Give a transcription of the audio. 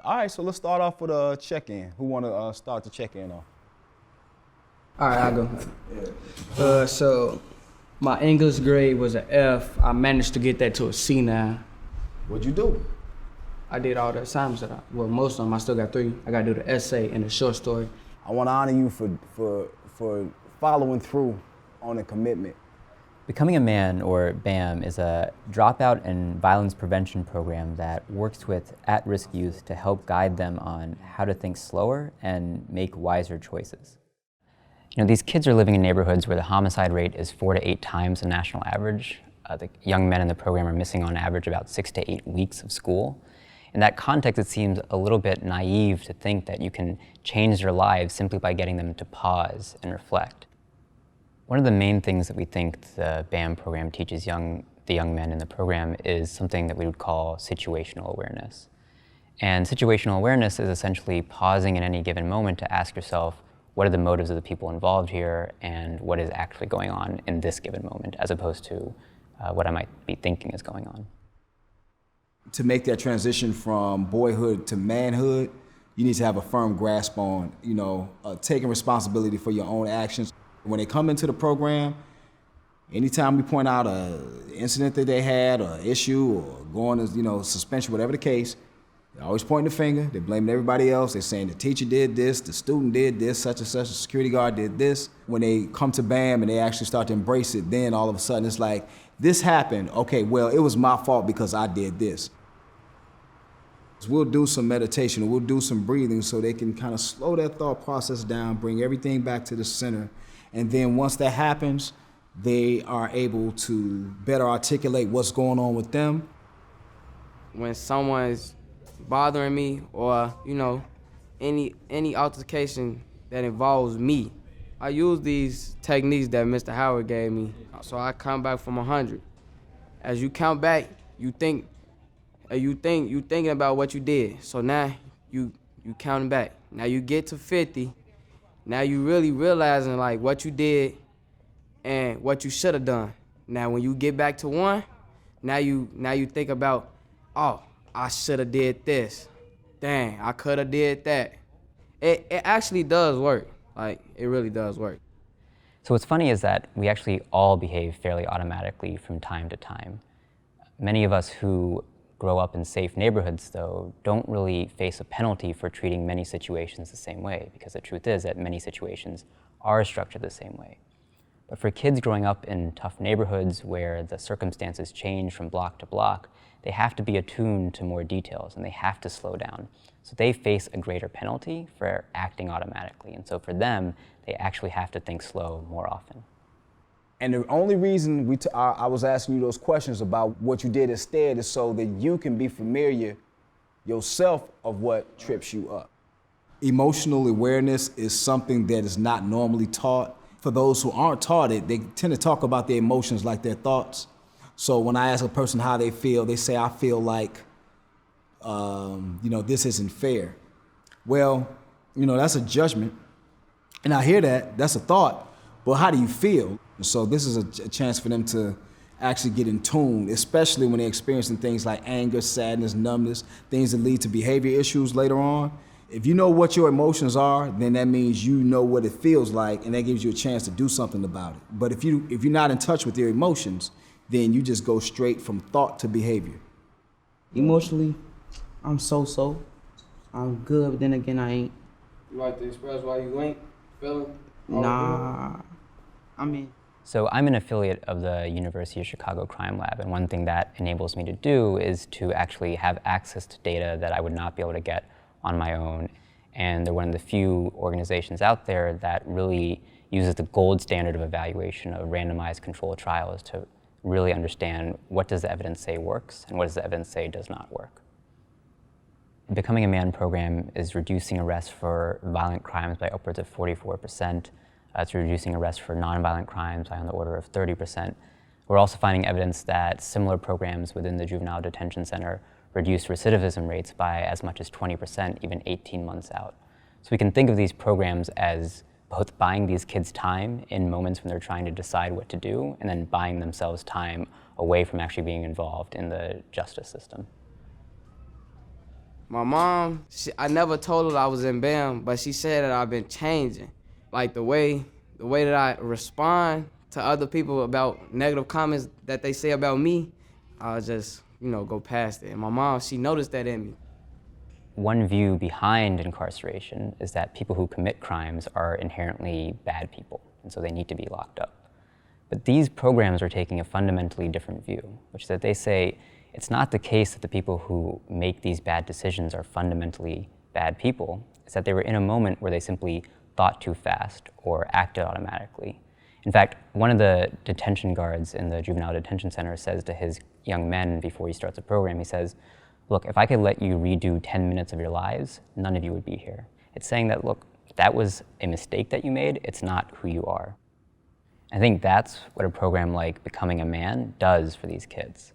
All right, so let's start off with a check-in. Who want to start the check-in off? All right, I'll go. So my English grade was an F. I managed to get that to a C now. What'd you do? I did all the assignments most of them, I still got 3. I got to do the essay and the short story. I want to honor you for following through on a commitment. Becoming a Man, or BAM, is a dropout and violence prevention program that works with at-risk youth to help guide them on how to think slower and make wiser choices. You know, these kids are living in neighborhoods where the homicide rate is 4 to 8 times the national average. The young men in the program are missing on average about 6 to 8 weeks of school. In that context, it seems a little bit naive to think that you can change their lives simply by getting them to pause and reflect. One of the main things that we think the BAM program teaches the young men in the program is something that we would call situational awareness. And situational awareness is essentially pausing in any given moment to ask yourself, what are the motives of the people involved here, and what is actually going on in this given moment, as opposed to what I might be thinking is going on. To make that transition from boyhood to manhood, you need to have a firm grasp on, taking responsibility for your own actions. When they come into the program, anytime we point out an incident that they had, or issue, or going to, suspension, whatever the case, they're always pointing the finger. They're blaming everybody else. They're saying the teacher did this, the student did this, such and such, the security guard did this. When they come to BAM and they actually start to embrace it, then all of a sudden it's like, this happened. Okay, well, it was my fault because I did this. We'll do some meditation, we'll do some breathing so they can kind of slow that thought process down, bring everything back to the center. And then once that happens, they are able to better articulate what's going on with them. When someone's bothering me, or any altercation that involves me, I use these techniques that Mr. Howard gave me. So I count back from 100. As you count back, you thinking about what you did. So now you counting back. Now you get to 50. Now you really realizing like what you did and what you should have done. Now when you get back to 1, now you think about, oh, I should have did this. Dang, I could have did that. It actually does work. Like, it really does work. So what's funny is that we actually all behave fairly automatically from time to time. Many of us who grow up in safe neighborhoods, though, don't really face a penalty for treating many situations the same way, because the truth is that many situations are structured the same way. But for kids growing up in tough neighborhoods where the circumstances change from block to block, they have to be attuned to more details and they have to slow down. So they face a greater penalty for acting automatically. And so for them, they actually have to think slow more often. And the only reason I was asking you those questions about what you did instead is so that you can be familiar yourself of what trips you up. Emotional awareness is something that is not normally taught. For those who aren't taught it, they tend to talk about their emotions like their thoughts. So when I ask a person how they feel, they say, I feel like, this isn't fair. Well, that's a judgment. And I hear that, that's a thought, but how do you feel? So this is a chance for them to actually get in tune, especially when they're experiencing things like anger, sadness, numbness, things that lead to behavior issues later on. If you know what your emotions are, then that means you know what it feels like, and that gives you a chance to do something about it. But if you're not in touch with your emotions, then you just go straight from thought to behavior. Emotionally, I'm so-so. I'm good, but then again, I ain't. You like to express why you ain't feeling? Nah, So I'm an affiliate of the University of Chicago Crime Lab, and one thing that enables me to do is to actually have access to data that I would not be able to get on my own. And they're one of the few organizations out there that really uses the gold standard of evaluation of randomized controlled trials to really understand what does the evidence say works and what does the evidence say does not work. Becoming a Man program is reducing arrests for violent crimes by upwards of 44%. It's reducing arrests for nonviolent crimes by on the order of 30%. We're also finding evidence that similar programs within the Juvenile Detention Center reduce recidivism rates by as much as 20%, even 18 months out. So we can think of these programs as both buying these kids time in moments when they're trying to decide what to do, and then buying themselves time away from actually being involved in the justice system. My mom, I never told her I was in BAM, but she said that I've been changing. Like the way that I respond to other people about negative comments that they say about me, I'll just, go past it. And my mom, she noticed that in me. One view behind incarceration is that people who commit crimes are inherently bad people, and so they need to be locked up. But these programs are taking a fundamentally different view, which is that they say it's not the case that the people who make these bad decisions are fundamentally bad people. It's that they were in a moment where they simply thought too fast or acted automatically. In fact, one of the detention guards in the juvenile detention center says to his young men before he starts a program, he says, look, if I could let you redo 10 minutes of your lives, none of you would be here. It's saying that, look, that was a mistake that you made, it's not who you are. I think that's what a program like Becoming a Man does for these kids.